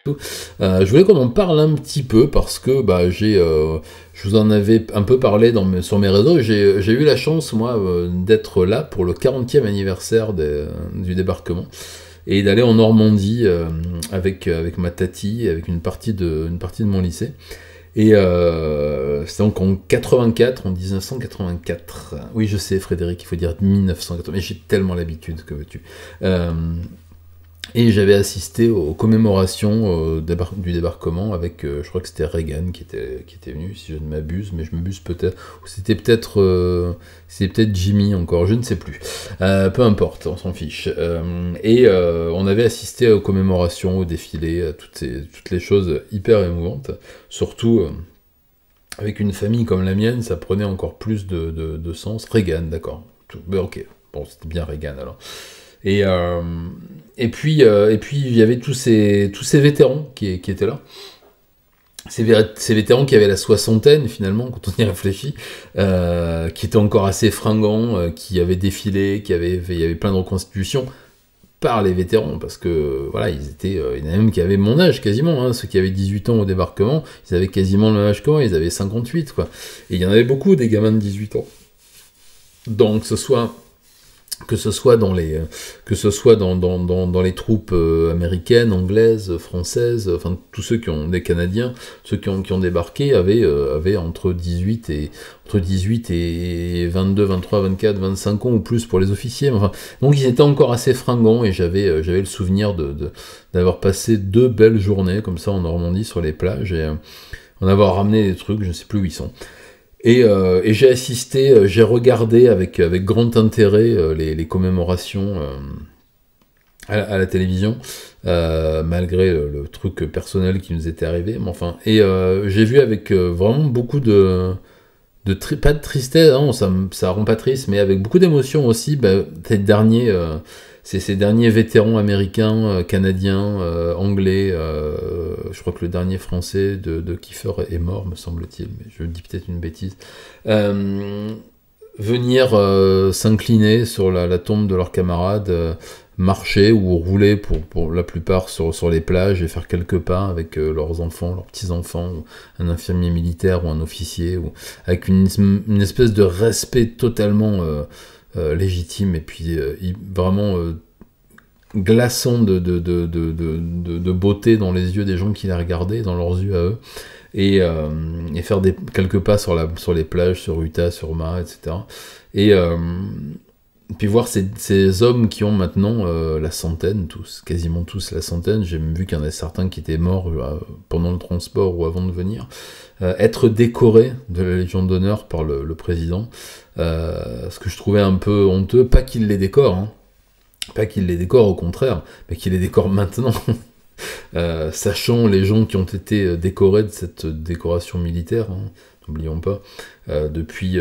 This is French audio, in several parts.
Je voulais qu'on en parle un petit peu parce que bah, je vous en avais un peu parlé sur mes réseaux. J'ai eu la chance, moi, d'être là pour le 40e anniversaire du débarquement et d'aller en Normandie avec ma tati, avec une partie de mon lycée. Et c'est donc en 84, en 1984. Oui, je sais, Frédéric, il faut dire 1980, mais j'ai tellement l'habitude, que veux-tu. Et j'avais assisté aux commémorations du débarquement avec, je crois que c'était Reagan qui était venu, si je ne m'abuse, mais je m'abuse peut-être. Ou c'était peut-être Jimmy encore, je ne sais plus. Peu importe, on s'en fiche. On avait assisté aux commémorations, au défilé, à toutes les choses hyper émouvantes. Surtout, avec une famille comme la mienne, ça prenait encore plus de sens. Reagan, d'accord. Ben, ok, bon, c'était bien Reagan alors. Et, euh, et puis il y avait tous ces vétérans qui étaient là. Ces vétérans qui avaient la soixantaine, finalement, quand on y réfléchit, qui étaient encore assez fringants, qui avaient défilé, il y avait plein de reconstitutions par les vétérans, parce que, voilà, il y en a même qui avaient mon âge, quasiment, hein, ceux qui avaient 18 ans au débarquement, ils avaient quasiment le même âge que moi, ils avaient 58, quoi. Et il y en avait beaucoup, des gamins de 18 ans. Donc, que ce soit dans les troupes américaines, anglaises, françaises, enfin tous ceux des Canadiens, ceux qui ont débarqué avaient entre 18 et 22, 23, 24, 25 ans ou plus pour les officiers. Enfin, donc ils étaient encore assez fringants et j'avais le souvenir d'avoir passé 2 belles journées comme ça en Normandie sur les plages et en avoir ramené des trucs, je ne sais plus où ils sont. Et j'ai assisté, j'ai regardé avec grand intérêt les commémorations à la télévision, malgré le truc personnel qui nous était arrivé. Mais enfin, j'ai vu avec vraiment beaucoup pas de tristesse, non, ça rend pas triste, mais avec beaucoup d'émotion aussi, bah, ces derniers vétérans américains, canadiens, anglais, je crois que le dernier français de Kiefer est mort, me semble-t-il, mais je dis peut-être une bêtise, venir s'incliner sur la tombe de leurs camarades, marcher ou rouler pour la plupart sur les plages et faire quelques pas avec leurs enfants, leurs petits-enfants, ou un infirmier militaire ou un officier, ou avec une espèce de respect totalement légitime et puis vraiment glaçant de beauté dans les yeux des gens qui les regardaient, dans leurs yeux à eux, et faire quelques pas sur les plages, sur Utah, sur Omaha, etc. Et puis voir ces hommes qui ont maintenant la centaine, quasiment tous la centaine, j'ai même vu qu'il y en a certains qui étaient morts pendant le transport ou avant de venir, être décorés de la Légion d'honneur par le président, ce que je trouvais un peu honteux, pas qu'il les décore, hein, pas qu'il les décore au contraire, mais qu'il les décore maintenant. Sachant les gens qui ont été décorés de cette décoration militaire, hein, n'oublions pas, depuis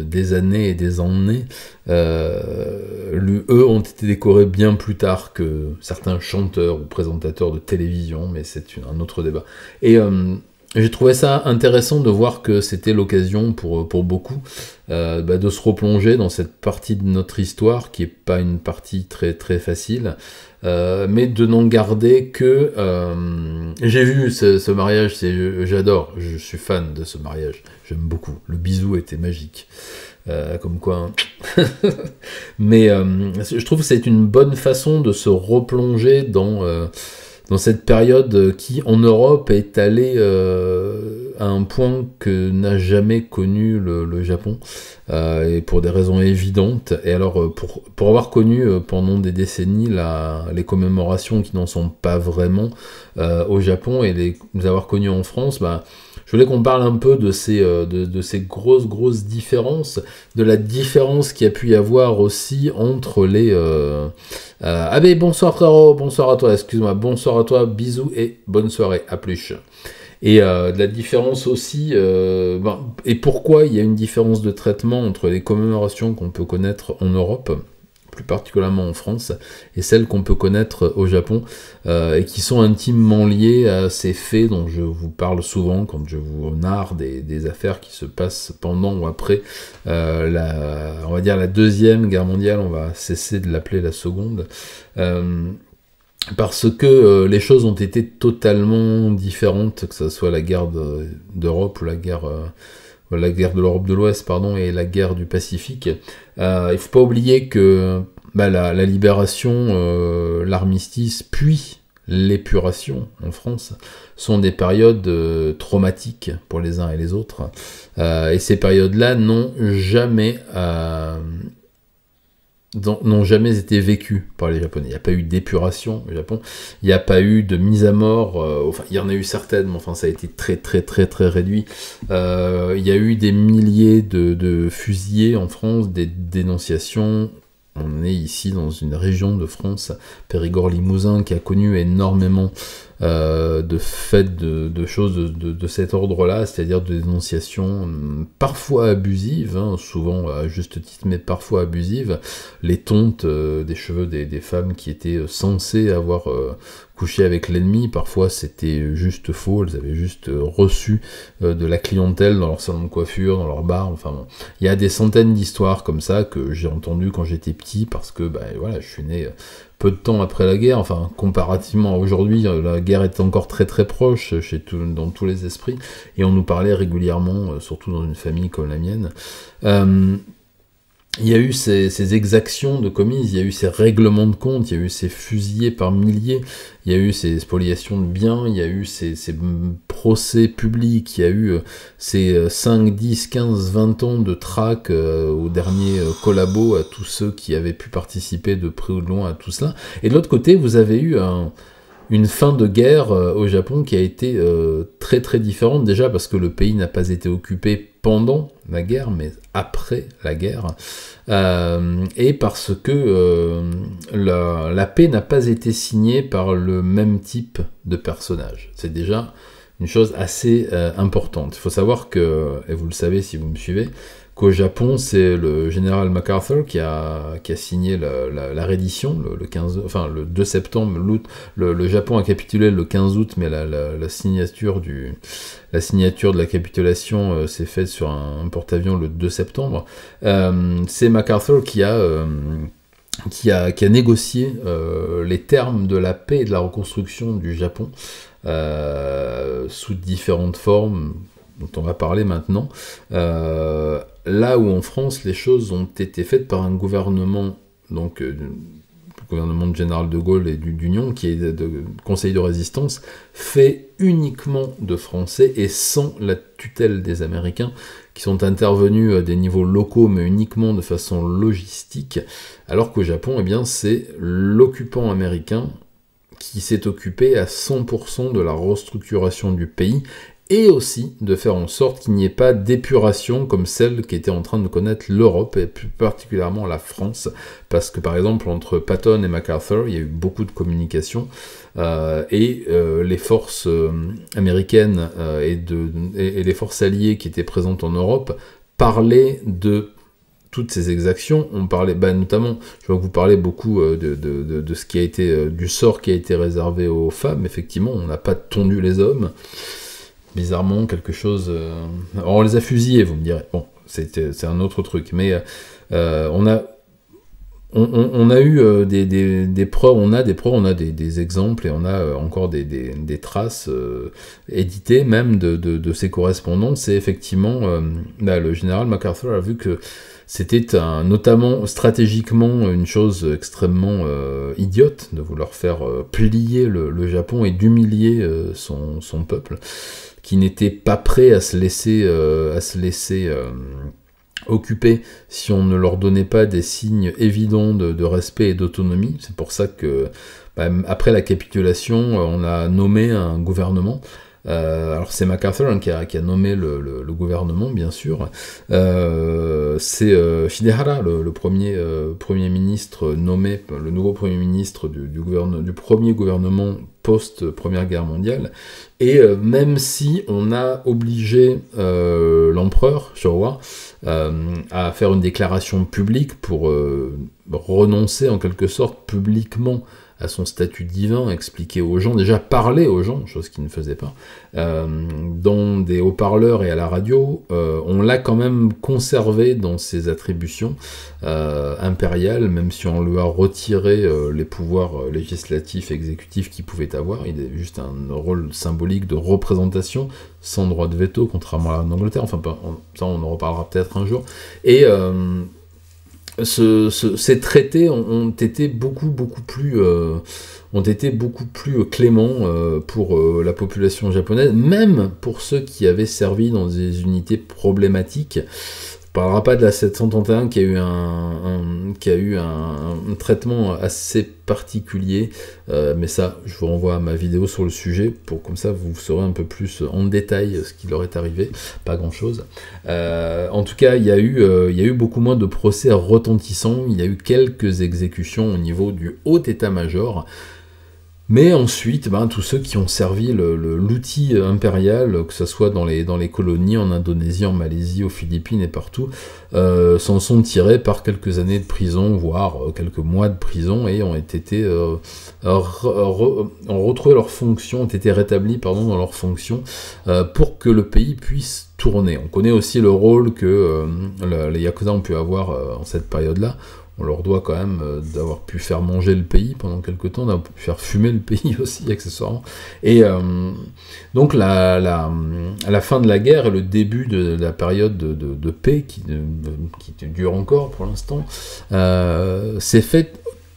des années et des années, eux ont été décorés bien plus tard que certains chanteurs ou présentateurs de télévision, mais c'est un autre débat. Et j'ai trouvé ça intéressant de voir que c'était l'occasion pour beaucoup de se replonger dans cette partie de notre histoire qui est pas une partie très très facile, mais de n'en garder que... j'ai vu ce mariage, j'adore, je suis fan de ce mariage, j'aime beaucoup, le bisou était magique. Comme quoi, hein. Mais je trouve que c'est une bonne façon de se replonger dans cette période qui, en Europe, est allée à un point que n'a jamais connu le Japon, et pour des raisons évidentes. Et alors, pour avoir connu pendant des décennies les commémorations qui n'en sont pas vraiment au Japon, et les avoir connues en France, bah, je voulais qu'on parle un peu de ces grosses différences, de la différence qu'il y a pu y avoir aussi entre les... ah ben bonsoir frérot, bonsoir à toi, excuse-moi, bonsoir à toi, bisous et bonne soirée, à plus. Et de la différence aussi, et pourquoi il y a une différence de traitement entre les commémorations qu'on peut connaître en Europe, plus particulièrement en France, et celles qu'on peut connaître au Japon, et qui sont intimement liées à ces faits dont je vous parle souvent quand je vous narre des affaires qui se passent pendant ou après on va dire la Deuxième Guerre mondiale, on va cesser de l'appeler la Seconde. parce que les choses ont été totalement différentes, que ce soit la guerre d'Europe ou la guerre de l'Europe de l'Ouest, pardon, et la guerre du Pacifique. Il ne faut pas oublier que la libération, l'armistice, puis l'épuration en France sont des périodes traumatiques pour les uns et les autres. Et ces périodes-là n'ont jamais été vécues par les Japonais. Il n'y a pas eu d'épuration au Japon, il n'y a pas eu de mise à mort, enfin il y en a eu certaines, mais enfin ça a été très très très très réduit. Il y a eu des milliers de fusillés en France, des dénonciations. On est ici dans une région de France, Périgord-Limousin, qui a connu énormément de faits, de choses de cet ordre-là, c'est-à-dire de dénonciations parfois abusives, hein, souvent à juste titre, mais parfois abusives. Les tontes des cheveux des femmes qui étaient censées avoir couché avec l'ennemi, parfois c'était juste faux, elles avaient juste reçu de la clientèle dans leur salon de coiffure, dans leur bar, enfin bon. Il y a des centaines d'histoires comme ça que j'ai entendues quand j'étais petit, parce que voilà, je suis né peu de temps après la guerre, enfin comparativement à aujourd'hui, la guerre est encore très très proche dans tous les esprits, et on nous parlait régulièrement, surtout dans une famille comme la mienne. Il y a eu ces exactions de commises, il y a eu ces règlements de compte, il y a eu ces fusillés par milliers, il y a eu ces spoliations de biens, il y a eu ces procès publics, il y a eu ces 5, 10, 15, 20 ans de traque au dernier collabo à tous ceux qui avaient pu participer de près ou de loin à tout cela. Et de l'autre côté, vous avez eu une fin de guerre au Japon qui a été très très différente, déjà parce que le pays n'a pas été occupé pendant la guerre, mais après la guerre, et parce que la paix n'a pas été signée par le même type de personnage. C'est déjà une chose assez importante. Il faut savoir que, et vous le savez si vous me suivez, qu'au Japon, c'est le général MacArthur qui a signé la reddition le 2 septembre. Le Japon a capitulé le 15 août, mais la signature de la capitulation s'est faite sur un porte-avions le 2 septembre. C'est MacArthur qui a négocié les termes de la paix et de la reconstruction du Japon sous différentes formes, dont on va parler maintenant, là où en France les choses ont été faites par un gouvernement, donc le gouvernement du général de Gaulle et d'Union, qui est de conseil de résistance, fait uniquement de Français et sans la tutelle des Américains, qui sont intervenus à des niveaux locaux, mais uniquement de façon logistique, alors qu'au Japon, eh bien, c'est l'occupant américain qui s'est occupé à 100% de la restructuration du pays, et aussi de faire en sorte qu'il n'y ait pas d'épuration comme celle qui était en train de connaître l'Europe, et plus particulièrement la France, parce que par exemple entre Patton et MacArthur, il y a eu beaucoup de communication, et les forces américaines et les forces alliées qui étaient présentes en Europe parlaient de toutes ces exactions. On parlait, notamment, je vois que vous parlez beaucoup de ce qui a été, du sort qui a été réservé aux femmes. Effectivement, on n'a pas tondu les hommes. Bizarrement, quelque chose... on les a fusillés, vous me direz. Bon, c'est un autre truc. Mais on a eu des preuves, on a des exemples, et on a encore des traces éditées même de ces correspondances. Et effectivement, le général MacArthur a vu que c'était notamment stratégiquement une chose extrêmement idiote de vouloir faire plier le Japon et d'humilier son peuple, qui n'était pas prêt à se laisser occuper si on ne leur donnait pas des signes évidents de respect et d'autonomie. C'est pour ça que, après la capitulation, on a nommé un gouvernement. Alors c'est MacArthur qui a nommé le gouvernement, bien sûr. C'est Shidehara, le premier ministre nommé, le nouveau premier ministre du premier gouvernement post-Première Guerre mondiale. Et même si on a obligé l'empereur Showa à faire une déclaration publique pour renoncer en quelque sorte publiquement à son statut divin, expliquer aux gens, déjà parler aux gens, chose qu'il ne faisait pas, dans des haut-parleurs et à la radio, on l'a quand même conservé dans ses attributions impériales, même si on lui a retiré les pouvoirs législatifs et exécutifs qu'il pouvait avoir. Il a juste un rôle symbolique de représentation, sans droit de veto, contrairement à l'Angleterre, enfin ça on en reparlera peut-être un jour, et ces traités ont été beaucoup plus cléments pour la population japonaise, même pour ceux qui avaient servi dans des unités problématiques. On ne parlera pas de la 731 qui a eu un traitement assez particulier, mais ça, je vous renvoie à ma vidéo sur le sujet, pour comme ça vous saurez un peu plus en détail ce qui leur est arrivé, pas grand chose. En tout cas, il y a eu beaucoup moins de procès retentissants, il y a eu quelques exécutions au niveau du haut état-major. Mais ensuite, tous ceux qui ont servi l'outil impérial, que ce soit dans les colonies, en Indonésie, en Malaisie, aux Philippines et partout, s'en sont tirés par quelques années de prison, voire quelques mois de prison, et ont retrouvé leur fonction, ont été rétablis dans leur fonction, pour que le pays puisse tourner. On connaît aussi le rôle que les Yakuza ont pu avoir en cette période-là. On leur doit quand même d'avoir pu faire manger le pays pendant quelques temps, d'avoir pu faire fumer le pays aussi, accessoirement. Et donc à la fin de la guerre et le début de la période de paix, qui dure encore pour l'instant, s'est fait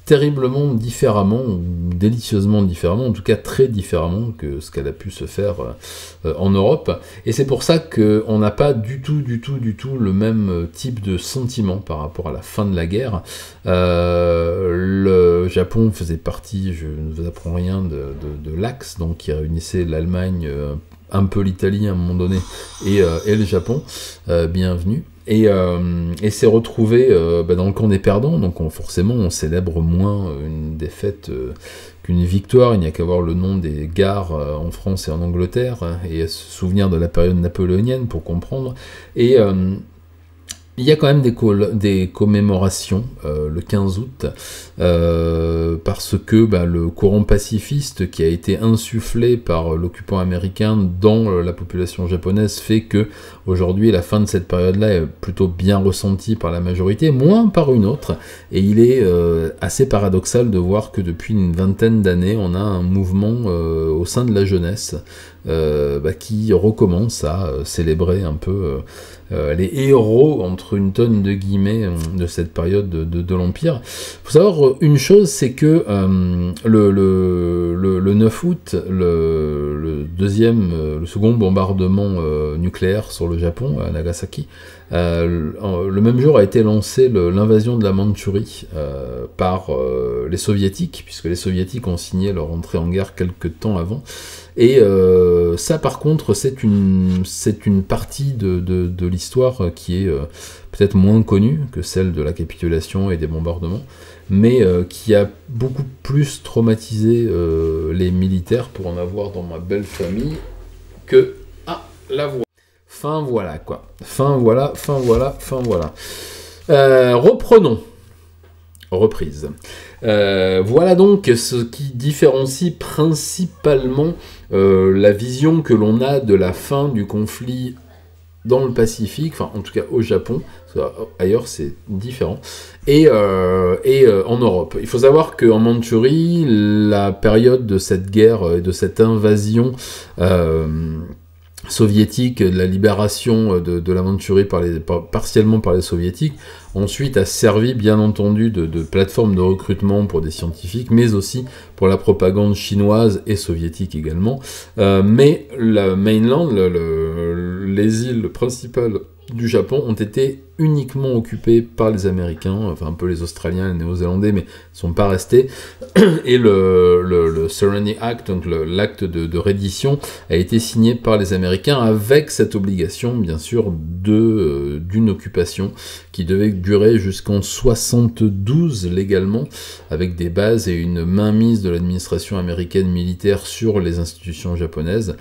terriblement différemment, ou délicieusement différemment, en tout cas très différemment que ce qu'elle a pu se faire en Europe. Et c'est pour ça qu'on n'a pas du tout le même type de sentiment par rapport à la fin de la guerre. Le Japon faisait partie, je ne vous apprends rien, de l'Axe, donc qui réunissait l'Allemagne, un peu l'Italie à un moment donné, et le Japon. Bienvenue. Et s'est retrouvé dans le camp des perdants, donc forcément on célèbre moins une défaite qu'une victoire. Il n'y a qu'à voir le nom des gares en France et en Angleterre, et à se souvenir de la période napoléonienne pour comprendre. Et il y a quand même des commémorations le 15 août, parce que le courant pacifiste qui a été insufflé par l'occupant américain dans la population japonaise fait que aujourd'hui la fin de cette période-là est plutôt bien ressentie par la majorité, moins par une autre, et il est assez paradoxal de voir que depuis une vingtaine d'années on a un mouvement au sein de la jeunesse qui recommence à célébrer un peu les héros, entre une tonne de guillemets, de cette période de l'Empire. Il faut savoir une chose, c'est que le 9 août, le second bombardement nucléaire sur le Japon, à Nagasaki, le même jour a été lancée l'invasion de la Mandchourie par les Soviétiques, puisque les Soviétiques ont signé leur entrée en guerre quelques temps avant. Et ça, par contre, c'est une partie de l'histoire qui est peut-être moins connue que celle de la capitulation et des bombardements, mais qui a beaucoup plus traumatisé les militaires, pour en avoir dans ma belle famille, que... Ah, la voix. Fin voilà, quoi. Fin voilà. Reprenons. Reprise. Voilà donc ce qui différencie principalement la vision que l'on a de la fin du conflit dans le Pacifique, enfin en tout cas au Japon, parce qu'ailleurs c'est différent, et en Europe. Il faut savoir qu'en Mandchourie, la période de cette guerre et de cette invasion soviétique, de la libération de la Mandchourie partiellement par les soviétiques, ensuite a servi bien entendu de plateforme de recrutement pour des scientifiques, mais aussi pour la propagande chinoise et soviétique également. Mais la mainland, les îles principales du Japon ont été uniquement occupées par les Américains, enfin un peu les Australiens, les Néo-Zélandais, mais ne sont pas restés. Et le Serenity Act, donc l'acte de reddition, a été signé par les Américains avec cette obligation, bien sûr, d'une occupation qui devait durer jusqu'en 72 légalement, avec des bases et une mainmise de l'administration américaine militaire sur les institutions japonaises.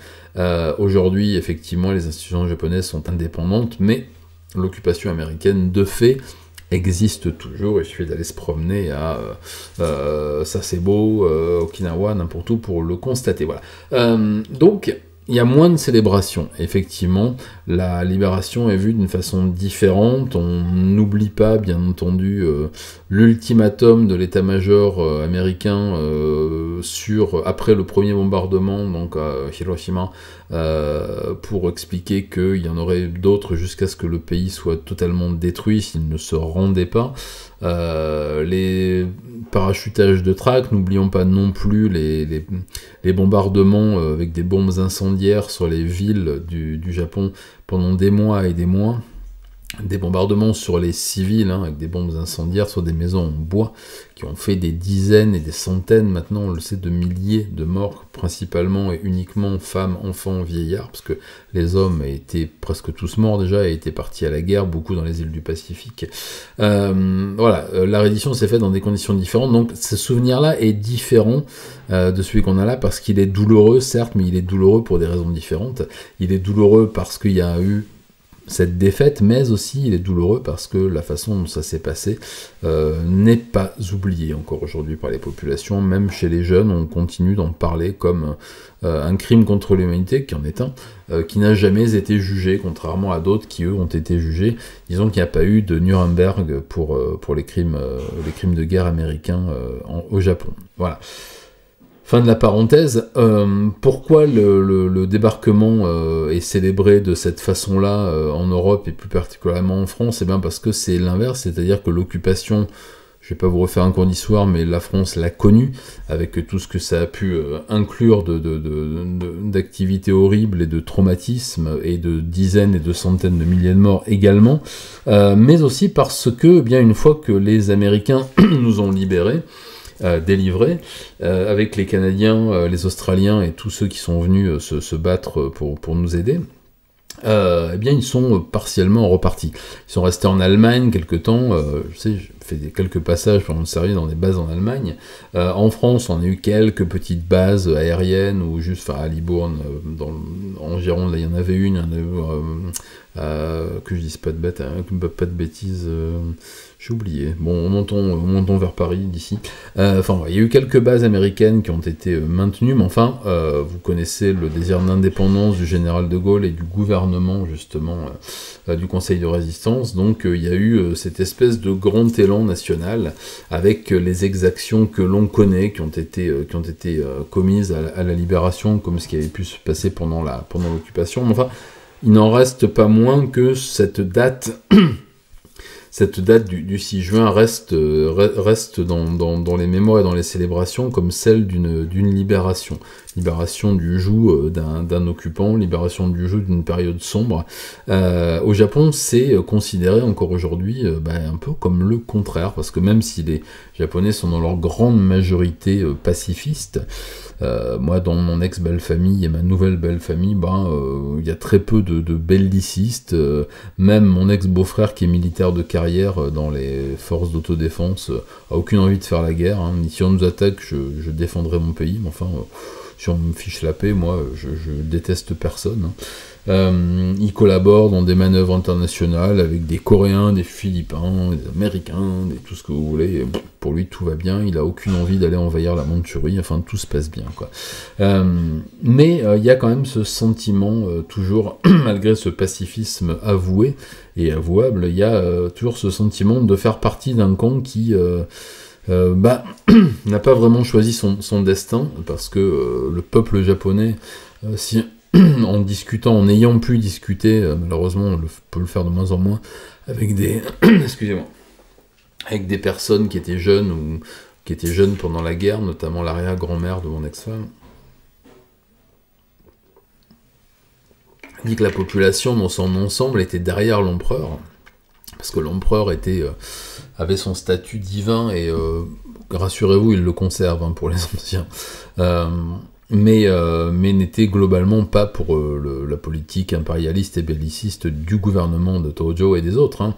Aujourd'hui, effectivement, les institutions japonaises sont indépendantes, mais l'occupation américaine, de fait, existe toujours. Il suffit d'aller se promener à Sasebo, Okinawa, n'importe où pour le constater. Voilà. Donc, il y a moins de célébrations. Effectivement, la libération est vue d'une façon différente. On n'oublie pas, bien entendu, l'ultimatum de l'état-major américain après le premier bombardement, donc à Hiroshima, pour expliquer qu'il y en aurait d'autres jusqu'à ce que le pays soit totalement détruit s'il ne se rendait pas. Les parachutages de traque, n'oublions pas non plus les bombardements avec des bombes incendiaires sur les villes du Japon pendant des mois et des mois. Des bombardements sur les civils, avec des bombes incendiaires sur des maisons en bois, qui ont fait des dizaines et des centaines, maintenant on le sait, de milliers de morts, principalement et uniquement femmes, enfants, vieillards, parce que les hommes étaient presque tous morts déjà et étaient partis à la guerre, beaucoup dans les îles du Pacifique. Voilà, la reddition s'est faite dans des conditions différentes, donc ce souvenir-là est différent de celui qu'on a là, parce qu'il est douloureux, certes, mais il est douloureux pour des raisons différentes. Il est douloureux parce qu'il y a eu cette défaite, mais aussi il est douloureux parce que la façon dont ça s'est passé n'est pas oubliée encore aujourd'hui par les populations. Même chez les jeunes, on continue d'en parler comme un crime contre l'humanité, qui en est un, qui n'a jamais été jugé, contrairement à d'autres qui, eux, ont été jugés. Disons qu'il n'y a pas eu de Nuremberg pour les crimes de guerre américains au Japon. Voilà. Fin de la parenthèse. Pourquoi le débarquement est célébré de cette façon-là en Europe et plus particulièrement en France? Eh bien parce que c'est l'inverse, c'est-à-dire que l'occupation, je ne vais pas vous refaire un cours d'histoire, mais la France l'a connue, avec tout ce que ça a pu inclure d'activités horribles et de traumatismes, et de dizaines et de centaines de milliers de morts également, mais aussi parce que, bien une fois que les Américains nous ont libérés, délivrés, avec les Canadiens, les Australiens et tous ceux qui sont venus se battre pour nous aider, eh bien ils sont partiellement repartis. Ils sont restés en Allemagne quelque temps, je sais, j'ai fait quelques passages pendant le service dans des bases en Allemagne. En France, on a eu quelques petites bases aériennes, ou juste, à Libourne, en Gironde, là il y en avait une, il y en a eu, que je dise pas de bêtises, j'ai oublié. Bon, montons vers Paris d'ici. Enfin, il y a eu quelques bases américaines qui ont été maintenues, mais enfin, vous connaissez le désir d'indépendance du général de Gaulle et du gouvernement, justement, du Conseil de résistance. Donc, il y a eu cette espèce de grand élan national, avec les exactions que l'on connaît, qui ont été commises à la libération, comme ce qui avait pu se passer pendant l'occupation. Mais enfin, il n'en reste pas moins que cette date du 6 juin reste dans les mémoires et dans les célébrations comme celle d'une libération. Libération du joug d'un occupant, libération du joug d'une période sombre. Au Japon, c'est considéré encore aujourd'hui un peu comme le contraire, parce que même si les Japonais sont dans leur grande majorité pacifistes, moi, dans mon ex-belle-famille et ma nouvelle belle-famille, il y a très peu de bellicistes. Même mon ex-beau-frère, qui est militaire de carrière dans les forces d'autodéfense, a aucune envie de faire la guerre. Si on nous attaque, je défendrai mon pays, mais enfin, si on me fiche la paix, moi, je déteste personne. Il collabore dans des manœuvres internationales avec des Coréens, des Philippins, des Américains, tout ce que vous voulez. Pour lui, tout va bien. Il a aucune envie d'aller envahir la Mandchourie. Enfin, tout se passe bien, quoi. Mais il y a quand même ce sentiment, toujours, malgré ce pacifisme avoué et avouable, il y a toujours ce sentiment de faire partie d'un camp qui n'a pas vraiment choisi son destin, parce que le peuple japonais, en discutant, en ayant pu discuter, malheureusement on peut le faire de moins en moins, avec des avec des personnes qui étaient jeunes ou qui étaient jeunes pendant la guerre, notamment l'arrière-grand-mère de mon ex-femme, dit que la population dans son ensemble était derrière l'empereur, parce que l'empereur avait son statut divin, et rassurez-vous, il le conserve pour les anciens, mais n'était globalement pas pour la politique impérialiste et belliciste du gouvernement de Tojo et des autres.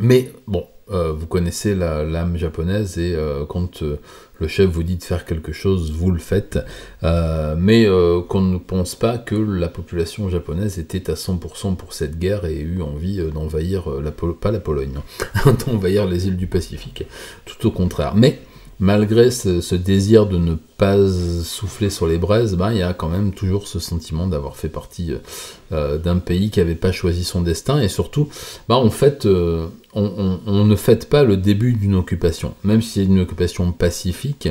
Mais bon, vous connaissez l'âme japonaise et quand le chef vous dit de faire quelque chose, vous le faites, mais qu'on ne pense pas que la population japonaise était à 100% pour cette guerre et eut envie d'envahir, pas la Pologne, hein, d'envahir les îles du Pacifique, tout au contraire. Mais malgré ce désir de ne pas souffler sur les braises, il y a quand même toujours ce sentiment d'avoir fait partie d'un pays qui n'avait pas choisi son destin, et surtout, en fait, on ne fête pas le début d'une occupation, même si c'est une occupation pacifique,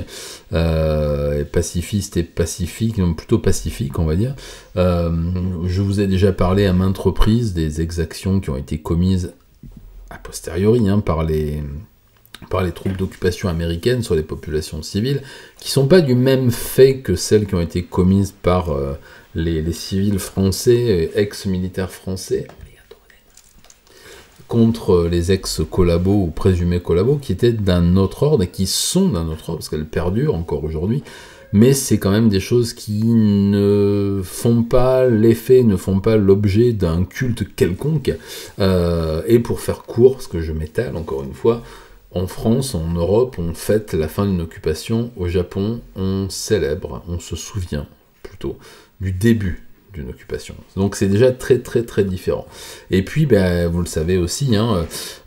pacifiste et pacifique, non, plutôt pacifique, on va dire. Je vous ai déjà parlé à maintes reprises des exactions qui ont été commises a posteriori par les troupes d'occupation américaines sur les populations civiles, qui ne sont pas du même fait que celles qui ont été commises par les civils français, ex-militaires français, contre les ex-collabos ou présumés collabos, qui étaient d'un autre ordre, et qui sont d'un autre ordre, parce qu'elles perdurent encore aujourd'hui, mais c'est quand même des choses qui ne font pas l'effet, ne font pas l'objet d'un culte quelconque, et pour faire court, parce que je m'étale encore une fois, en France, en Europe, on fête la fin d'une occupation. Au Japon, on célèbre, on se souvient plutôt du début d'une occupation. Donc c'est déjà très très très différent. Et puis, vous le savez aussi,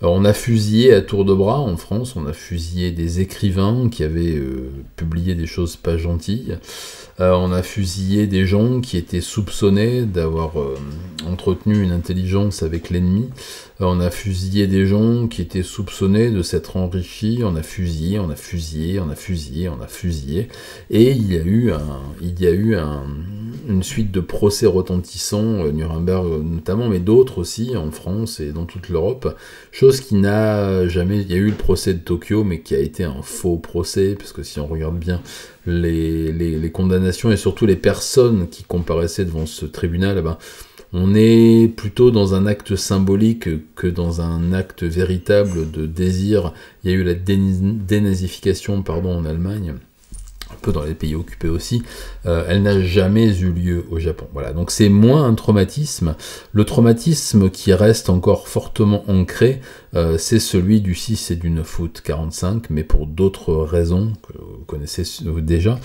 on a fusillé à tour de bras en France, on a fusillé des écrivains qui avaient publié des choses pas gentilles. On a fusillé des gens qui étaient soupçonnés d'avoir entretenu une intelligence avec l'ennemi. On a fusillé des gens qui étaient soupçonnés de s'être enrichis. On a fusillé, on a fusillé, on a fusillé, on a fusillé. Et il y a eu une suite de procès retentissants, Nuremberg notamment, mais d'autres aussi en France et dans toute l'Europe. Chose qui n'a jamais... Il y a eu le procès de Tokyo, mais qui a été un faux procès, parce que si on regarde bien les condamnations et surtout les personnes qui comparaissaient devant ce tribunal, on est plutôt dans un acte symbolique que dans un acte véritable de désir. Il y a eu la dénazification en Allemagne, un peu dans les pays occupés aussi, elle n'a jamais eu lieu au Japon. Voilà, donc c'est moins un traumatisme. Le traumatisme qui reste encore fortement ancré, c'est celui du 6 et du 9 août 45, mais pour d'autres raisons que vous connaissez déjà.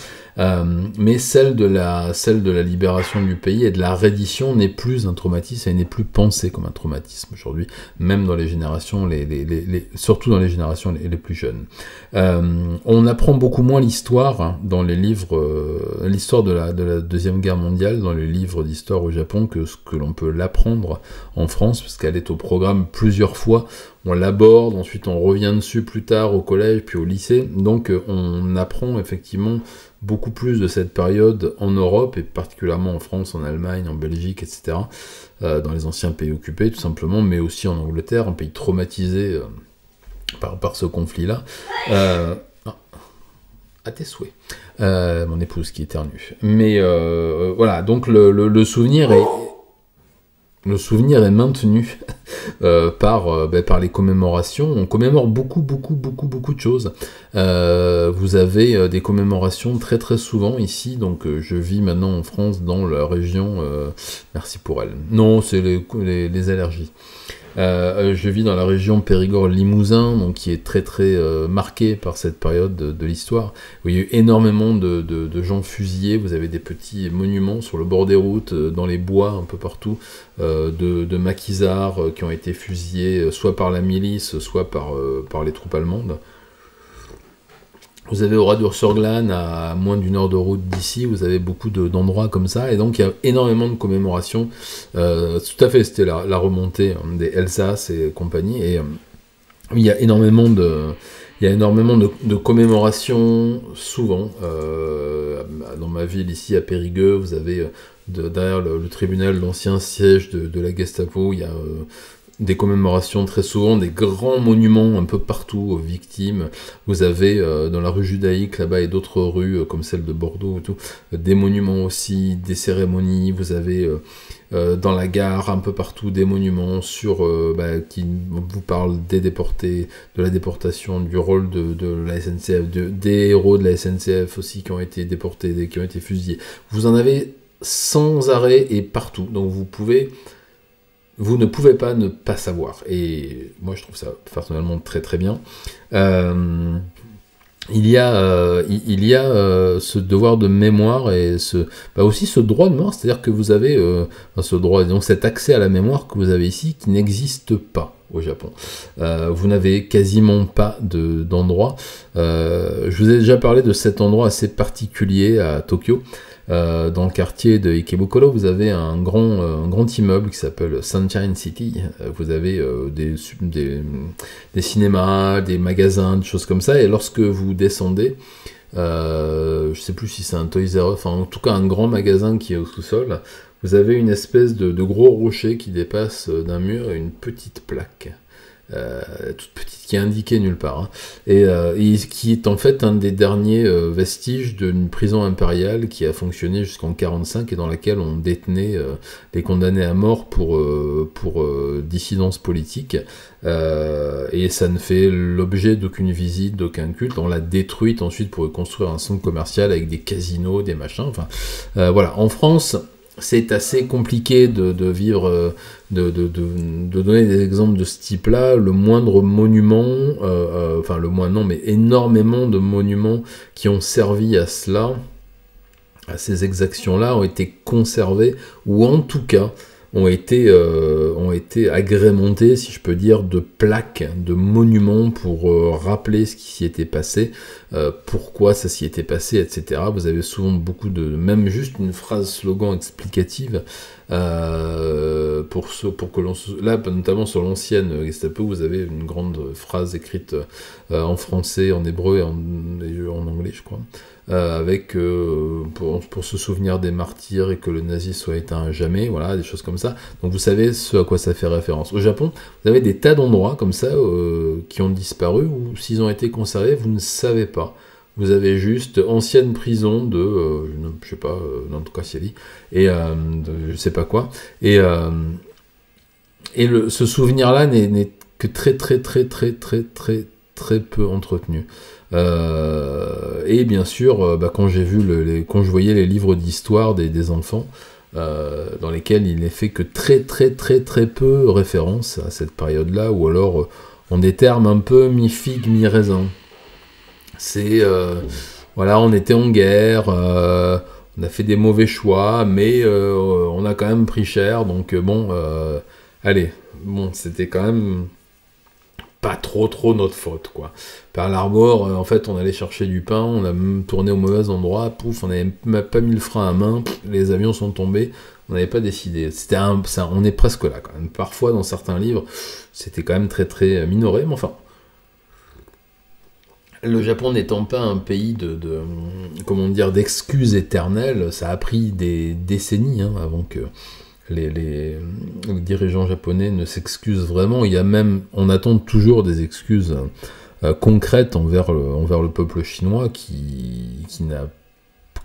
Mais celle de la libération du pays et de la reddition n'est plus un traumatisme, elle n'est plus pensée comme un traumatisme aujourd'hui, même dans les générations, surtout dans les générations les plus jeunes. On apprend beaucoup moins l'histoire dans les livres, l'histoire de la Deuxième Guerre mondiale, dans les livres d'histoire au Japon, que ce que l'on peut l'apprendre en France, parce qu'elle est au programme plusieurs fois. On l'aborde, ensuite on revient dessus plus tard au collège, puis au lycée. Donc on apprend effectivement beaucoup plus de cette période en Europe, et particulièrement en France, en Allemagne, en Belgique, etc., dans les anciens pays occupés, tout simplement, mais aussi en Angleterre, un pays traumatisé par ce conflit-là. À tes souhaits. Mon épouse qui éternue. Mais voilà, donc le souvenir est... Le souvenir est maintenu par les commémorations. On commémore beaucoup de choses. Vous avez des commémorations très très souvent ici. Donc je vis maintenant en France dans la région... merci pour elle. Non, c'est les allergies. Je vis dans la région Périgord-Limousin, donc qui est très très marquée par cette période de l'histoire, où il y a eu énormément de gens fusillés. Vous avez des petits monuments sur le bord des routes, dans les bois, un peu partout, de maquisards qui ont été fusillés soit par la milice, soit par les troupes allemandes. Vous avez Oradour-sur-Glane, à moins d'une heure de route d'ici, vous avez beaucoup d'endroits comme ça, et donc il y a énormément de commémorations. Tout à fait, c'était la remontée des Elsace et compagnie, et il y a énormément de commémorations, souvent. Dans ma ville ici, à Périgueux, vous avez derrière le tribunal, l'ancien siège de la Gestapo, il y a... des commémorations très souvent, des grands monuments un peu partout aux victimes. Vous avez dans la rue Judaïque là-bas et d'autres rues comme celle de Bordeaux et tout, des monuments aussi, des cérémonies. Vous avez dans la gare un peu partout des monuments qui vous parlent des déportés, de la déportation, du rôle de la SNCF, des héros de la SNCF aussi qui ont été déportés, qui ont été fusillés. Vous en avez sans arrêt et partout, donc vous pouvez vous ne pouvez pas ne pas savoir. Et moi, je trouve ça personnellement très très bien. Il y a ce devoir de mémoire et aussi ce droit de mémoire, c'est-à-dire que vous avez ce droit, donc cet accès à la mémoire que vous avez ici qui n'existe pas au Japon. Vous n'avez quasiment pas d'endroit. Je vous ai déjà parlé de cet endroit assez particulier à Tokyo. Dans le quartier de Ikebukuro, vous avez un grand immeuble qui s'appelle Sunshine City. Vous avez des cinémas, des magasins, des choses comme ça. Et lorsque vous descendez, je sais plus si c'est un Toys R Us, enfin en tout cas un grand magasin qui est au sous-sol, vous avez une espèce de gros rocher qui dépasse d'un mur et une petite plaque. Toute petite, qui est indiquée nulle part, hein, et qui est en fait un des derniers vestiges d'une prison impériale qui a fonctionné jusqu'en 1945 et dans laquelle on détenait les condamnés à mort pour dissidence politique, et ça ne fait l'objet d'aucune visite, d'aucun culte. On l'a détruite ensuite pour construire un centre commercial avec des casinos, des machins, enfin voilà. En France, c'est assez compliqué de vivre, de donner des exemples de ce type-là. Le moindre monument, enfin le moins non, mais énormément de monuments qui ont servi à cela, à ces exactions-là, ont été conservés, ou en tout cas ont été agrémentés, si je peux dire, de plaques, de monuments pour rappeler ce qui s'y était passé, pourquoi ça s'y était passé, etc. Vous avez souvent beaucoup même juste une phrase slogan explicative pour que l'on... Là, notamment sur l'ancienne Gestapo, vous avez une grande phrase écrite en français, en hébreu et en anglais, je crois. Avec pour se souvenir des martyrs et que le nazisme soit éteint à jamais, voilà, des choses comme ça. Donc vous savez ce à quoi ça fait référence. Au Japon, vous avez des tas d'endroits comme ça qui ont disparu, ou s'ils ont été conservés, vous ne savez pas. Vous avez juste ancienne prison de, je sais pas, Nantoka-Siali, et je sais pas quoi. Et ce souvenir-là n'est que très peu entretenu. Et bien sûr, quand je voyais les livres d'histoire des enfants, dans lesquels il n'est fait que très peu référence à cette période-là, ou alors en des termes un peu mi-figue, mi-raisin. C'est, voilà, on était en guerre, on a fait des mauvais choix, mais on a quand même pris cher, donc bon, allez, bon, c'était quand même pas trop notre faute, quoi. Pearl Harbor, en fait, on allait chercher du pain, on a même tourné au mauvais endroit, pouf, on n'avait même pas mis le frein à main, les avions sont tombés, on n'avait pas décidé. On est presque là, quand même. Parfois, dans certains livres, c'était quand même très minoré, mais enfin... Le Japon n'étant pas un pays comment dire, d'excuses éternelles, ça a pris des décennies avant que les dirigeants japonais ne s'excusent vraiment. On attend toujours des excuses concrètes envers le peuple chinois qui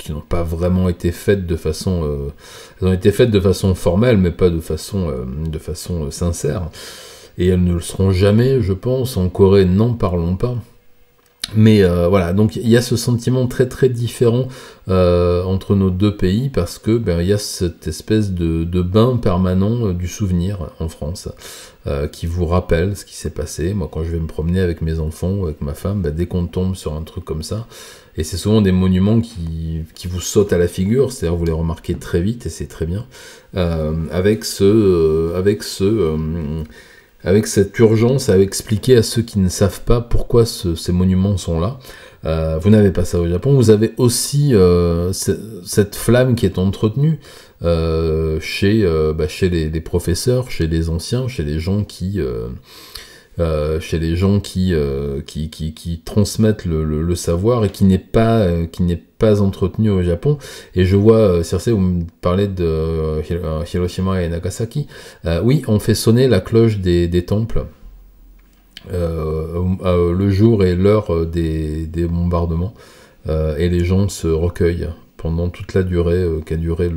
n'ont pas vraiment été faites de façon... elles ont été faites de façon formelle, mais pas de façon sincère. Et elles ne le seront jamais, je pense. En Corée, n'en parlons pas. Mais voilà, donc il y a ce sentiment très différent entre nos deux pays, parce que il y a cette espèce de bain permanent du souvenir en France, qui vous rappelle ce qui s'est passé. Moi, quand je vais me promener avec mes enfants, avec ma femme, dès qu'on tombe sur un truc comme ça, et c'est souvent des monuments qui vous sautent à la figure, c'est-à-dire vous les remarquez très vite, et c'est très bien, avec cette urgence à expliquer à ceux qui ne savent pas pourquoi ces monuments sont là. Vous n'avez pas ça au Japon. Vous avez aussi cette flamme qui est entretenue chez les professeurs, chez les anciens, chez les gens qui transmettent le savoir, et qui n'est pas entretenu au Japon. Et je vois, Circe, vous me parlez de Hiroshima et Nagasaki. Oui, on fait sonner la cloche des temples le jour et l'heure des bombardements, et les gens se recueillent pendant toute la durée qu'a duré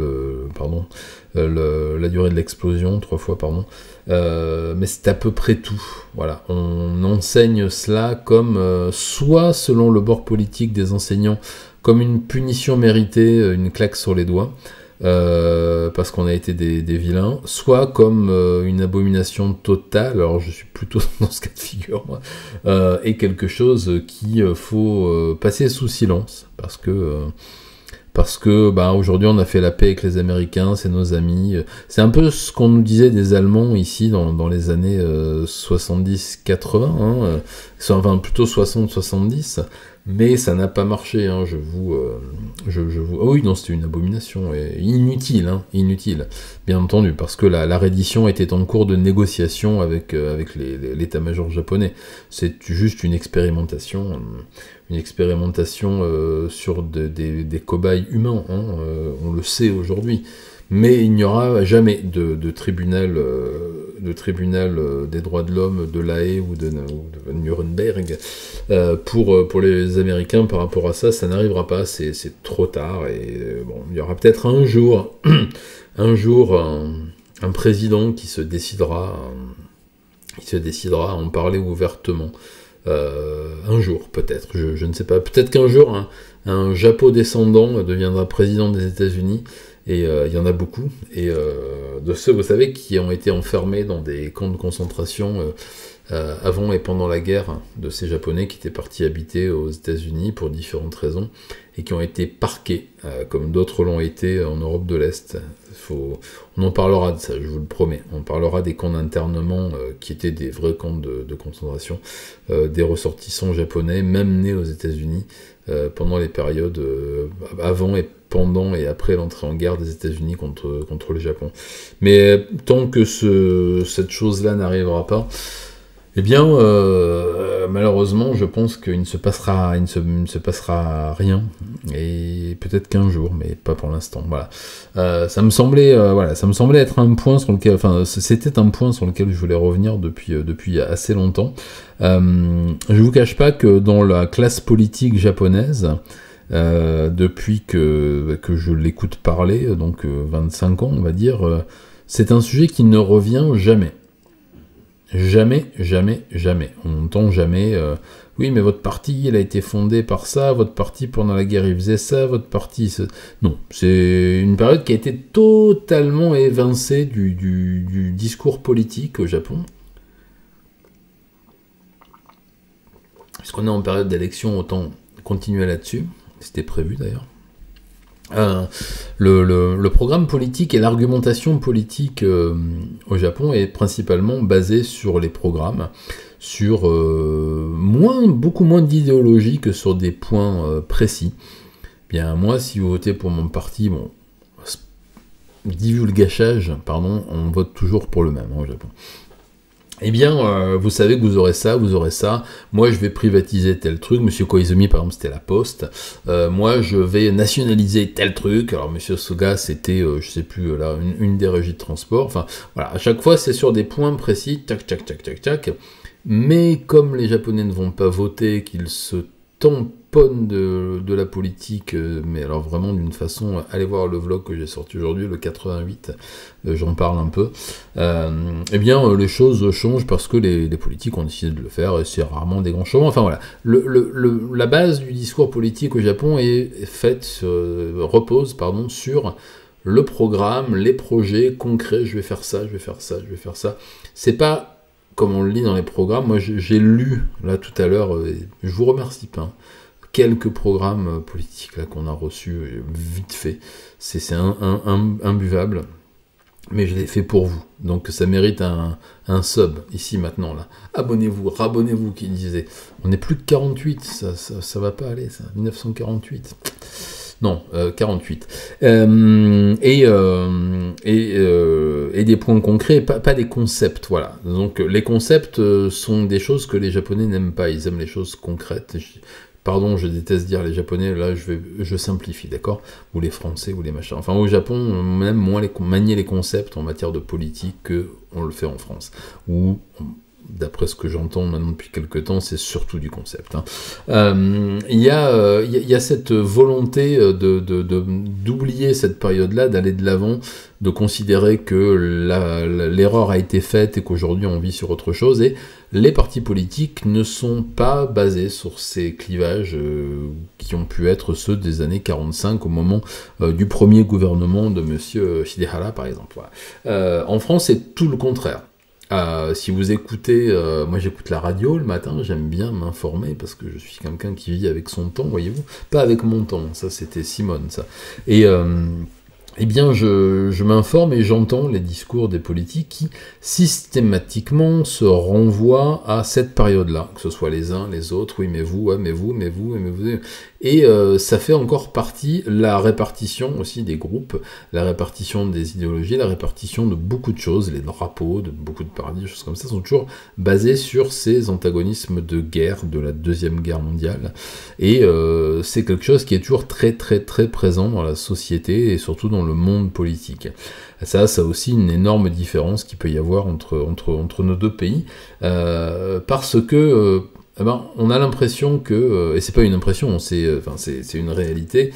la durée de l'explosion, 3 fois, pardon. Mais c'est à peu près tout. Voilà, on enseigne cela comme, soit selon le bord politique des enseignants, comme une punition méritée, une claque sur les doigts, parce qu'on a été des vilains, soit comme une abomination totale, alors je suis plutôt dans ce cas de figure, moi, et quelque chose qu'il faut passer sous silence, parce que bah, aujourd'hui on a fait la paix avec les Américains, c'est nos amis. C'est un peu ce qu'on nous disait des Allemands ici dans les années 70-80, hein, enfin plutôt 60-70, mais ça n'a pas marché, hein, je vous... Oh oui, non, c'était une abomination, et inutile, hein, inutile, bien entendu, parce que la reddition était en cours de négociation avec l'état-major japonais. C'est juste une expérimentation sur des cobayes humains, hein, on le sait aujourd'hui. Mais il n'y aura jamais de tribunal des droits de l'homme de La Haye ou de Nuremberg pour les Américains par rapport à ça. Ça n'arrivera pas, c'est trop tard. Et bon, il y aura peut-être un jour un président qui se décidera à en parler ouvertement. Un jour, peut-être, je ne sais pas. Peut-être qu'un jour, un Japo-descendant deviendra président des États-Unis. Et il y en a beaucoup. Et de ceux, vous savez, qui ont été enfermés dans des camps de concentration avant et pendant la guerre, de ces Japonais qui étaient partis habiter aux États-Unis pour différentes raisons, et qui ont été parqués, comme d'autres l'ont été en Europe de l'Est. On en parlera de ça, je vous le promets. On parlera des camps d'internement qui étaient des vrais camps de concentration, des ressortissants japonais, même nés aux États-Unis, pendant les périodes avant et pendant et après l'entrée en guerre des États-Unis contre le Japon. Mais tant que cette chose-là n'arrivera pas, eh bien, malheureusement, je pense qu'il ne se passera rien, et peut-être qu'un jour, mais pas pour l'instant. Voilà. Ça me semblait être un point sur lequel, enfin, c'était un point sur lequel je voulais revenir depuis assez longtemps. Je vous cache pas que dans la classe politique japonaise, depuis que je l'écoute parler, donc 25 ans, on va dire, c'est un sujet qui ne revient jamais. Jamais, jamais, jamais. On n'entend jamais oui, mais votre parti, il a été fondé par ça, votre parti, pendant la guerre, il faisait ça, votre parti... Non, c'est une période qui a été totalement évincée du discours politique au Japon. Puisqu'on est en période d'élection, autant continuer là-dessus. C'était prévu, d'ailleurs. Le programme politique et l'argumentation politique au Japon est principalement basé sur les programmes, sur beaucoup moins d'idéologie que sur des points précis. Bien, moi, si vous votez pour mon parti, bon, divulgachage, pardon, on vote toujours pour le même au Japon. Eh bien, vous savez que vous aurez ça, moi je vais privatiser tel truc, Monsieur Koizumi par exemple c'était la Poste, moi je vais nationaliser tel truc, alors Monsieur Suga c'était, je sais plus, là, une des régies de transport, enfin voilà, à chaque fois c'est sur des points précis, tac, tac, tac, tac, tac, mais comme les Japonais ne vont pas voter, qu'ils se tamponnent de la politique, mais alors vraiment d'une façon, allez voir le vlog que j'ai sorti aujourd'hui, le 88, j'en parle un peu, eh bien les choses changent parce que les politiques ont décidé de le faire, et c'est rarement des grands changements. Enfin voilà, la base du discours politique au Japon repose sur le programme, les projets concrets, je vais faire ça, je vais faire ça, je vais faire ça. C'est pas comme on le lit dans les programmes. Moi j'ai lu là tout à l'heure, je vous remercie pas, quelques programmes politiques là qu'on a reçus vite fait, c'est imbuvable, mais je l'ai fait pour vous, donc ça mérite un sub ici maintenant là. Abonnez-vous, rabonnez-vous, qui disait. On est plus que 48, ça va pas aller ça. 1948. Non, 48. Et des points concrets, pas des concepts, voilà. Donc les concepts sont des choses que les Japonais n'aiment pas, ils aiment les choses concrètes. Pardon, je déteste dire les Japonais, là je simplifie, d'accord? Ou les Français, ou les machins. Enfin, au Japon, on aime moins manier les concepts en matière de politique qu'on le fait en France. Ou d'après ce que j'entends maintenant depuis quelques temps, c'est surtout du concept. Il y a cette volonté d'oublier cette période-là, d'aller de l'avant, de considérer que l'erreur a été faite et qu'aujourd'hui on vit sur autre chose, et les partis politiques ne sont pas basés sur ces clivages qui ont pu être ceux des années 45 au moment du premier gouvernement de monsieur Shidehara par exemple. Voilà. En France, c'est tout le contraire. Si vous écoutez, moi j'écoute la radio le matin, j'aime bien m'informer parce que je suis quelqu'un qui vit avec son temps, voyez-vous, pas avec mon temps, ça c'était Simone ça. Et eh bien, je m'informe et j'entends les discours des politiques qui, systématiquement, se renvoient à cette période-là, que ce soit les uns, les autres, oui, mais vous, ouais, mais vous, mais vous, mais vous... Et ça fait encore partie, la répartition aussi des groupes, la répartition des idéologies, la répartition de beaucoup de choses, les drapeaux, de beaucoup de paradis, des choses comme ça, sont toujours basés sur ces antagonismes de guerre, de la Deuxième Guerre mondiale. Et c'est quelque chose qui est toujours très, très, très présent dans la société et surtout dans le monde politique. Ça a aussi une énorme différence qu'il peut y avoir entre nos deux pays, parce que on a l'impression que, et c'est pas une impression, c'est une réalité,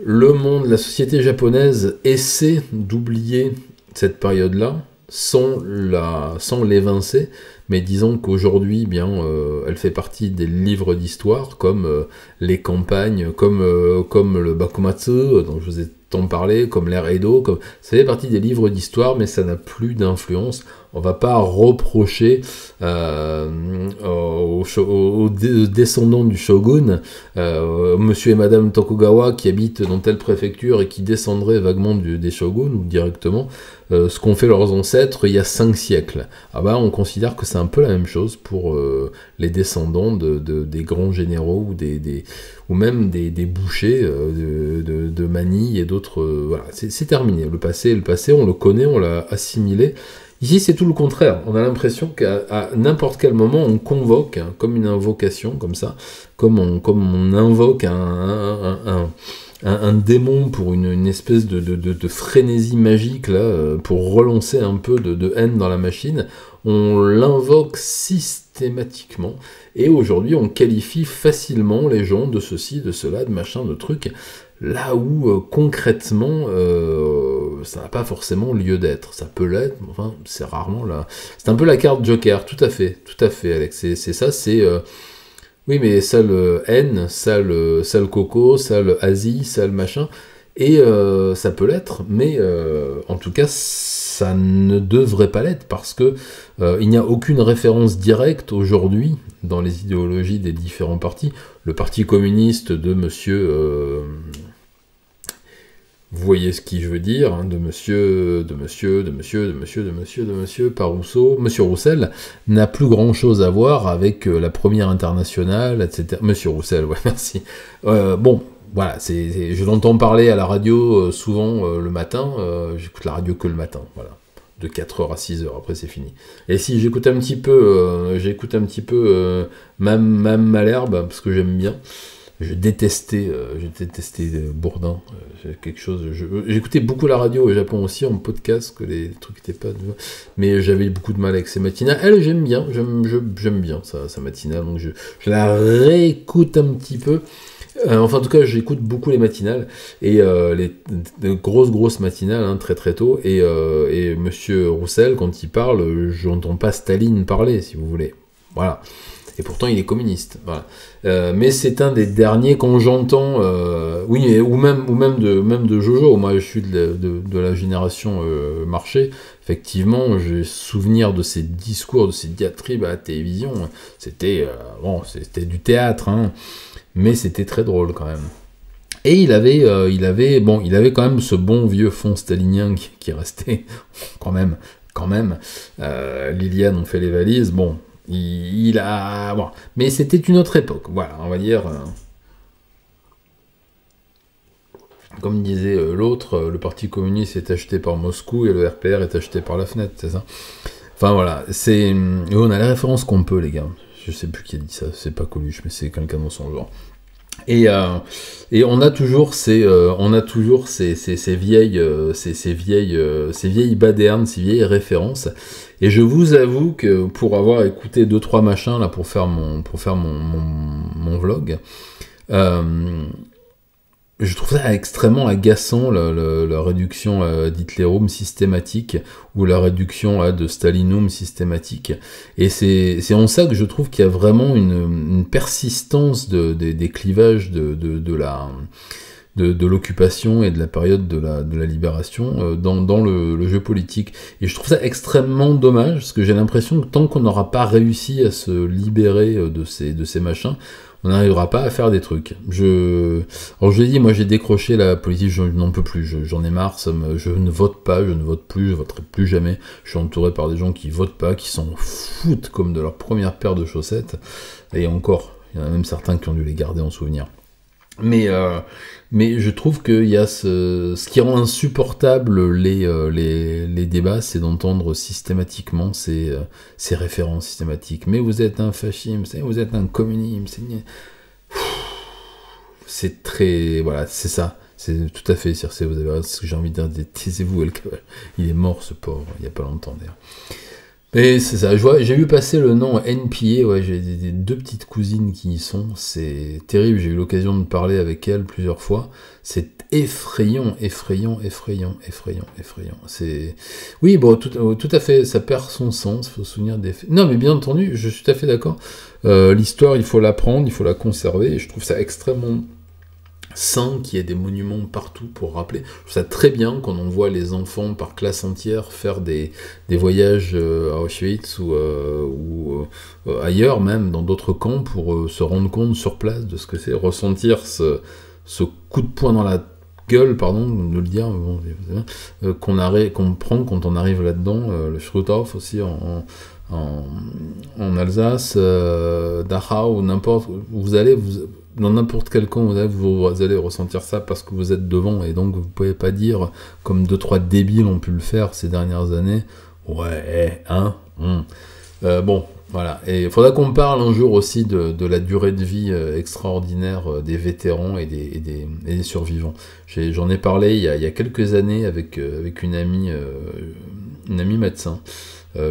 le monde, la société japonaise essaie d'oublier cette période-là sans l'évincer, mais disons qu'aujourd'hui, elle fait partie des livres d'histoire, comme les campagnes, comme le Bakumatsu, dont je vous ai tant parlé, comme l'ère Edo, ça fait partie des livres d'histoire, mais ça n'a plus d'influence. On va pas reprocher aux descendants du shogun, monsieur et madame Tokugawa qui habitent dans telle préfecture et qui descendraient vaguement des shoguns ou directement, ce qu'ont fait leurs ancêtres il y a 5 siècles. On considère que c'est un peu la même chose pour les descendants des grands généraux ou même des bouchers de Manille et d'autres. Voilà, c'est terminé. Le passé, on le connaît, on l'a assimilé. Ici, c'est tout le contraire. On a l'impression qu'à n'importe quel moment, on convoque, comme une invocation, comme ça, comme on invoque un démon pour une espèce de frénésie magique, là, pour relancer un peu de haine dans la machine. On l'invoque systématiquement, et aujourd'hui, on qualifie facilement les gens de ceci, de cela, de machin, de trucs, là où concrètement ça n'a pas forcément lieu d'être. Ça peut l'être, mais enfin c'est rarement là. C'est un peu la carte Joker, tout à fait Alex, c'est ça, c'est oui mais ça le N, ça le Coco, ça le Asie, ça le machin, et ça peut l'être, mais en tout cas ça ne devrait pas l'être, parce que il n'y a aucune référence directe aujourd'hui dans les idéologies des différents partis. Le parti communiste de monsieur vous voyez ce qui je veux dire, hein, de monsieur Rousseau, monsieur Roussel, n'a plus grand chose à voir avec la Première Internationale, etc. Monsieur Roussel, ouais, merci. Bon, voilà, je l'entends parler à la radio souvent le matin, j'écoute la radio que le matin, voilà. De 4h à 6h, après c'est fini. Et si j'écoute un petit peu, même Malherbe, parce que j'aime bien. J'ai détesté Bourdin, quelque chose. J'écoutais beaucoup la radio au Japon aussi, en podcast, que les trucs étaient pas... Mais j'avais beaucoup de mal avec ses matinales. Elle, j'aime bien sa matinale, donc je la réécoute un petit peu. Enfin, en tout cas, j'écoute beaucoup les matinales, et les grosses matinales, hein, très très tôt, et monsieur Roussel, quand il parle, j'entends pas Staline parler, si vous voulez. Voilà. Et pourtant, il est communiste. Voilà. Mais c'est un des derniers quand j'entends... oui, ou même de Jojo. Moi, je suis de la génération marché. Effectivement, j'ai souvenir de ces discours, de ces diatribes à la télévision. C'était du théâtre, hein, mais c'était très drôle quand même. Et il avait quand même ce bon vieux fond stalinien qui restait quand même. Liliane ont fait les valises. Bon. Bon, mais c'était une autre époque, voilà, on va dire. Comme disait l'autre, le Parti communiste est acheté par Moscou et le RPR est acheté par la fenêtre, c'est ça. Enfin voilà, on a les références qu'on peut, les gars. Je sais plus qui a dit ça, c'est pas Coluche, mais c'est quelqu'un dans son genre. Et on a toujours ces vieilles badernes, ces vieilles références. Et je vous avoue que pour avoir écouté 2-3 machins là pour faire mon vlog, je trouve ça extrêmement agaçant, la réduction d'Hitlerum systématique, ou la réduction de Stalinum systématique. Et c'est en ça que je trouve qu'il y a vraiment une persistance des clivages de l'occupation et de la période de la libération dans le jeu politique. Et je trouve ça extrêmement dommage, parce que j'ai l'impression que tant qu'on n'aura pas réussi à se libérer de ces machins, on n'arrivera pas à faire des trucs. Alors je l'ai dit, moi j'ai décroché la politique, je n'en peux plus, j'en ai marre, je ne vote pas, je ne vote plus, je voterai plus jamais. Je suis entouré par des gens qui votent pas, qui s'en foutent comme de leur première paire de chaussettes. Et encore, il y en a même certains qui ont dû les garder en souvenir. Mais je trouve qu'il y a ce qui rend insupportable les débats, c'est d'entendre systématiquement ces références systématiques. Mais vous êtes un fasciste, vous êtes un communiste, c'est très... Voilà, c'est ça. C'est tout à fait, Circe, vous avez ce que j'ai envie de dire, taisez-vous, il est mort ce pauvre, il n'y a pas longtemps d'ailleurs. Mais c'est ça, j'ai vu passer le nom NPA, ouais, j'ai deux petites cousines qui y sont, c'est terrible, j'ai eu l'occasion de parler avec elles plusieurs fois, c'est effrayant. C'est... Oui, bon, tout à fait, ça perd son sens, il faut se souvenir des faits. Non, mais bien entendu, je suis tout à fait d'accord, l'histoire, il faut l'apprendre, il faut la conserver, et je trouve ça extrêmement sain qu'il y ait des monuments partout pour rappeler. Je trouve ça très bien quand on voit les enfants par classe entière faire des voyages à Auschwitz ou ailleurs même, dans d'autres camps, pour se rendre compte sur place de ce que c'est, ressentir ce coup de poing dans la gueule, pardon de le dire, bon, qu'on prend quand on arrive là-dedans, le Schruthof aussi en Alsace, Dachau, ou n'importe où vous allez, dans n'importe quel camp vous allez ressentir ça parce que vous êtes devant, et donc vous pouvez pas dire, comme 2-3 débiles ont pu le faire ces dernières années, ouais, hein, bon, voilà. Et il faudra qu'on parle un jour aussi de la durée de vie extraordinaire des vétérans et des survivants. J'en ai parlé il y a quelques années avec une amie médecin,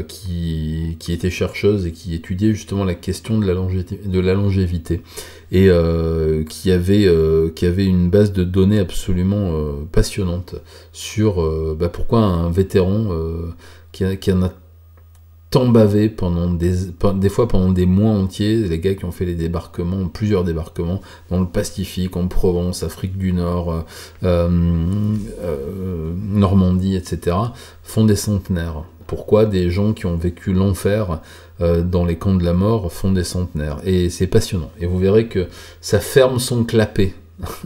qui était chercheuse et qui étudiait justement la question de la longévité, et qui avait une base de données absolument passionnante sur pourquoi un vétéran qui en a tant bavé des fois pendant des mois entiers, les gars qui ont fait plusieurs débarquements dans le Pacifique, en Provence, Afrique du Nord, Normandie, etc., font des centenaires. Pourquoi des gens qui ont vécu l'enfer dans les camps de la mort font des centenaires. Et c'est passionnant. Et vous verrez que ça ferme son clapet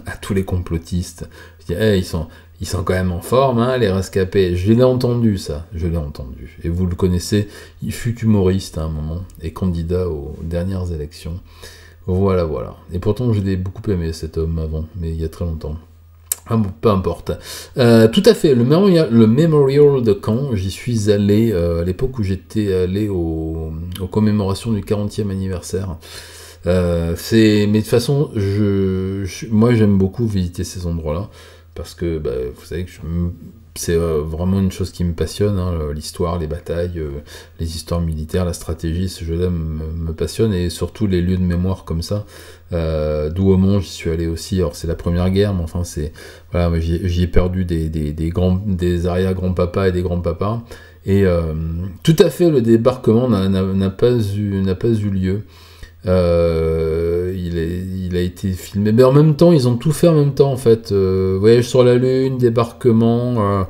à tous les complotistes. Je dis, hey, ils sont quand même en forme, hein, les rescapés. Je l'ai entendu, ça. Je l'ai entendu. Et vous le connaissez, il fut humoriste à un moment et candidat aux dernières élections. Voilà. Et pourtant, je l'ai beaucoup aimé, cet homme, avant, mais il y a très longtemps. Ah bon, peu importe. Tout à fait, le Memorial de Caen, j'y suis allé à l'époque où j'étais allé aux commémorations du 40e anniversaire. Mais de toute façon, moi j'aime beaucoup visiter ces endroits-là, parce que vous savez que c'est vraiment une chose qui me passionne, hein, l'histoire, les batailles, les histoires militaires, la stratégie, ce jeu-là me passionne, et surtout les lieux de mémoire comme ça. Douaumont, j'y suis allé aussi. Alors c'est la première guerre, mais enfin voilà, j'y ai perdu des arrière-grands-papas et des grands-papas. Et tout à fait, le débarquement n'a pas eu lieu. Il a été filmé, mais en même temps ils ont tout fait en même temps en fait, voyage sur la lune, débarquement,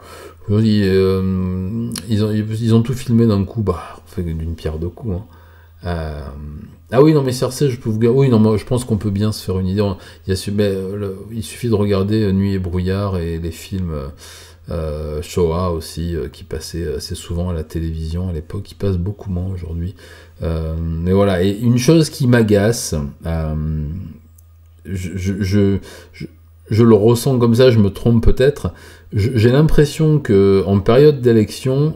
ils ont tout filmé d'un coup, on fait d'une pierre deux coups, hein. Ah oui, non mais Cersei, je peux vous dire, oui, non, moi, je pense qu'on peut bien se faire une idée. Il suffit de regarder Nuit et brouillard et les films Shoah aussi, qui passaient assez souvent à la télévision à l'époque, qui passent beaucoup moins aujourd'hui. Mais voilà, et une chose qui m'agace, je le ressens comme ça, je me trompe peut-être, j'ai l'impression que en période d'élection,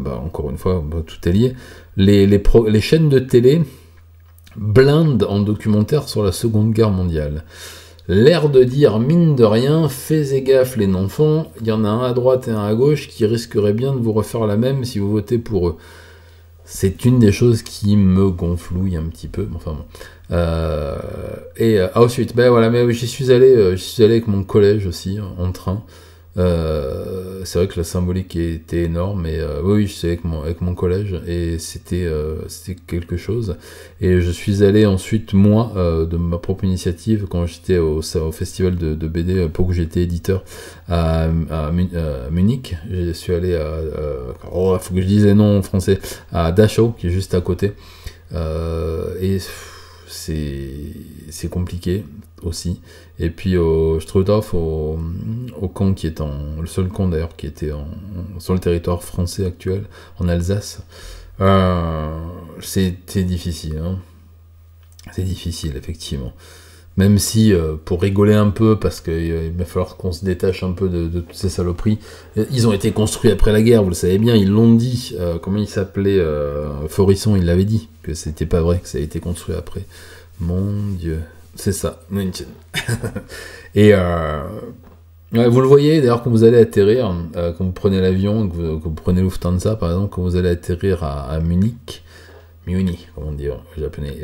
encore une fois, tout est lié, les chaînes de télé blindent en documentaire sur la Seconde Guerre mondiale. L'air de dire, mine de rien, faites gaffe les enfants, il y en a un à droite et un à gauche qui risqueraient bien de vous refaire la même si vous votez pour eux. c'est une des choses qui me gonflouille un petit peu. Enfin bon. Ensuite, ben voilà, mais j'y suis allé avec mon collège aussi en train. C'est vrai que la symbolique était énorme, mais oui, je suis allé avec mon collège et c'était quelque chose. Et je suis allé ensuite, moi, de ma propre initiative, quand j'étais au festival de BD, pour que j'étais éditeur à Munich. Je suis allé faut que je dise les noms en français, à Dachau, qui est juste à côté. Et c'est compliqué aussi. Et puis au Strudorf, au camp qui est le seul camp d'ailleurs qui était sur le territoire français actuel, en Alsace, c'est difficile. Hein. C'est difficile, effectivement. Même si, pour rigoler un peu, parce qu'il va falloir qu'on se détache un peu de toutes ces saloperies, ils ont été construits après la guerre, vous le savez bien, ils l'ont dit, comment il s'appelait, Forisson, il l'avait dit, que c'était pas vrai, que ça a été construit après. Mon Dieu, c'est ça, München. Et vous le voyez, d'ailleurs, quand vous allez atterrir, quand vous prenez l'avion, que vous prenez Lufthansa, par exemple, quand vous allez atterrir à Munich, Munich, comme on dit en japonais.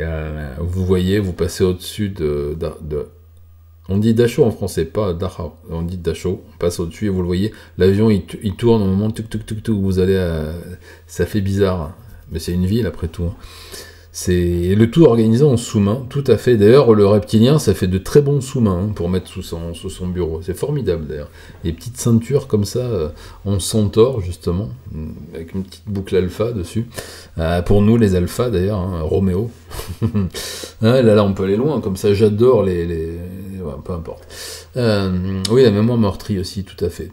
Vous voyez, vous passez au-dessus on dit Dachau en français, pas Dachau. On dit Dachau, on passe au-dessus et vous le voyez, l'avion il tourne au moment où vous allez ça fait bizarre. Mais c'est une ville après tout. Hein. C'est le tout organisé en sous-main, tout à fait. D'ailleurs, le reptilien, ça fait de très bons sous-mains pour mettre sous son bureau. C'est formidable d'ailleurs. Les petites ceintures comme ça, en centaure justement, avec une petite boucle alpha dessus. Pour nous, les alphas d'ailleurs, hein, Roméo. Là, on peut aller loin. Comme ça, j'adore les... Ouais, peu importe. Oui, la mémoire meurtrie aussi, tout à fait.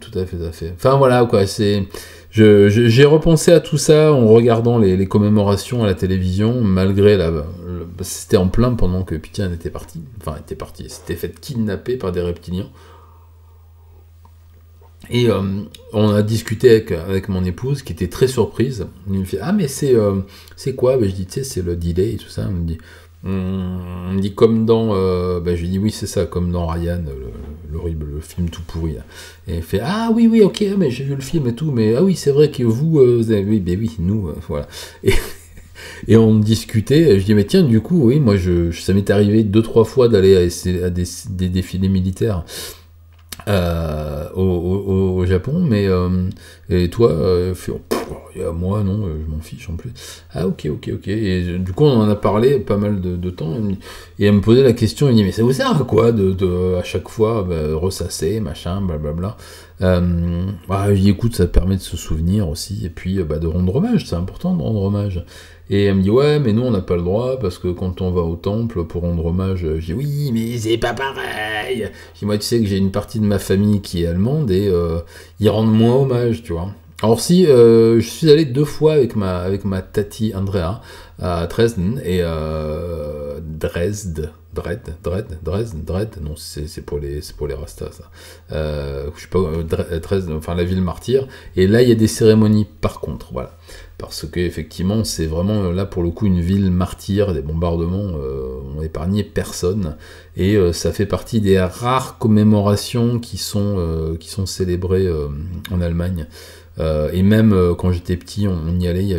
Enfin voilà quoi, c'est... J'ai repensé à tout ça en regardant les commémorations à la télévision, malgré c'était en plein pendant que Pityan était parti. Enfin, s'était fait kidnapper par des reptiliens. Et on a discuté avec mon épouse, qui était très surprise. Elle me fait « Ah, mais c'est quoi ?» Je dis « Tu sais, c'est le delay et tout ça. » On me dit comme dans... je lui dis « Oui, c'est ça, comme dans Ryan, l'horrible film tout pourri. » Là. Et elle fait « Ah oui, ok, mais j'ai vu le film et tout, mais ah oui, c'est vrai que vous avez... Oui, oui, nous, voilà. » Et on discutait, et je dis « Mais tiens, du coup, oui, moi, ça m'est arrivé 2-3 fois d'aller à des défilés militaires. » Au Japon, mais et toi, moi non, je m'en fiche en plus. Ah ok. Et du coup on en a parlé pas mal de temps, et elle me posait la question, elle me dit mais ça vous sert à quoi de à chaque fois ressasser, machin, blablabla. Je dis écoute, ça permet de se souvenir aussi, et puis de rendre hommage, c'est important de rendre hommage. Et elle me dit ouais, mais nous on n'a pas le droit parce que quand on va au temple pour rendre hommage, je dis oui, mais c'est pas pareil. Je dis moi tu sais que j'ai une partie de ma famille qui est allemande et ils rendent moins hommage, tu vois. Alors si je suis allé 2 fois avec ma tati Andrea à Dresden et Dresde, non c'est pour les Rastas ça. Je sais pas Dresde, enfin la ville martyre. Et là il y a des cérémonies par contre, voilà. Parce que effectivement, c'est vraiment là pour le coup une ville martyre, des bombardements ont épargné personne, et ça fait partie des rares commémorations qui sont célébrées en Allemagne. Et même quand j'étais petit, on y allait, il y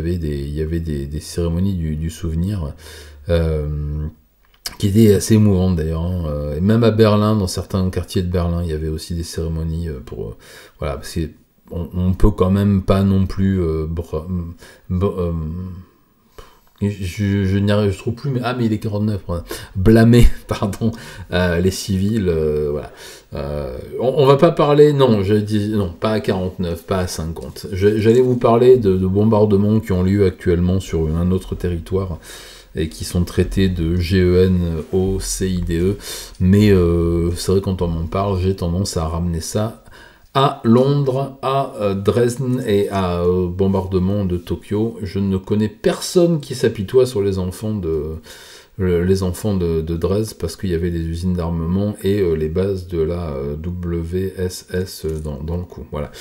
avait des cérémonies du souvenir qui étaient assez émouvantes d'ailleurs. Hein. Et même à Berlin, dans certains quartiers de Berlin, il y avait aussi des cérémonies pour voilà, parce que on peut quand même pas non plus je trouve plus, mais il est 49, blâmer pardon les civils, voilà. On va pas parler, non, je dis non, pas à 49, pas à 50. J'allais vous parler de bombardements qui ont lieu actuellement sur un autre territoire et qui sont traités de GENOCIDE, mais c'est vrai quand on m'en parle, j'ai tendance à ramener ça à Londres, à Dresden et à bombardement de Tokyo. Je ne connais personne qui s'apitoie sur les enfants de Dresde parce qu'il y avait des usines d'armement et les bases de la WSS dans le coup. Voilà.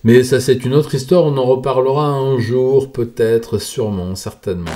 Mais ça c'est une autre histoire, on en reparlera un jour, peut-être, sûrement, certainement.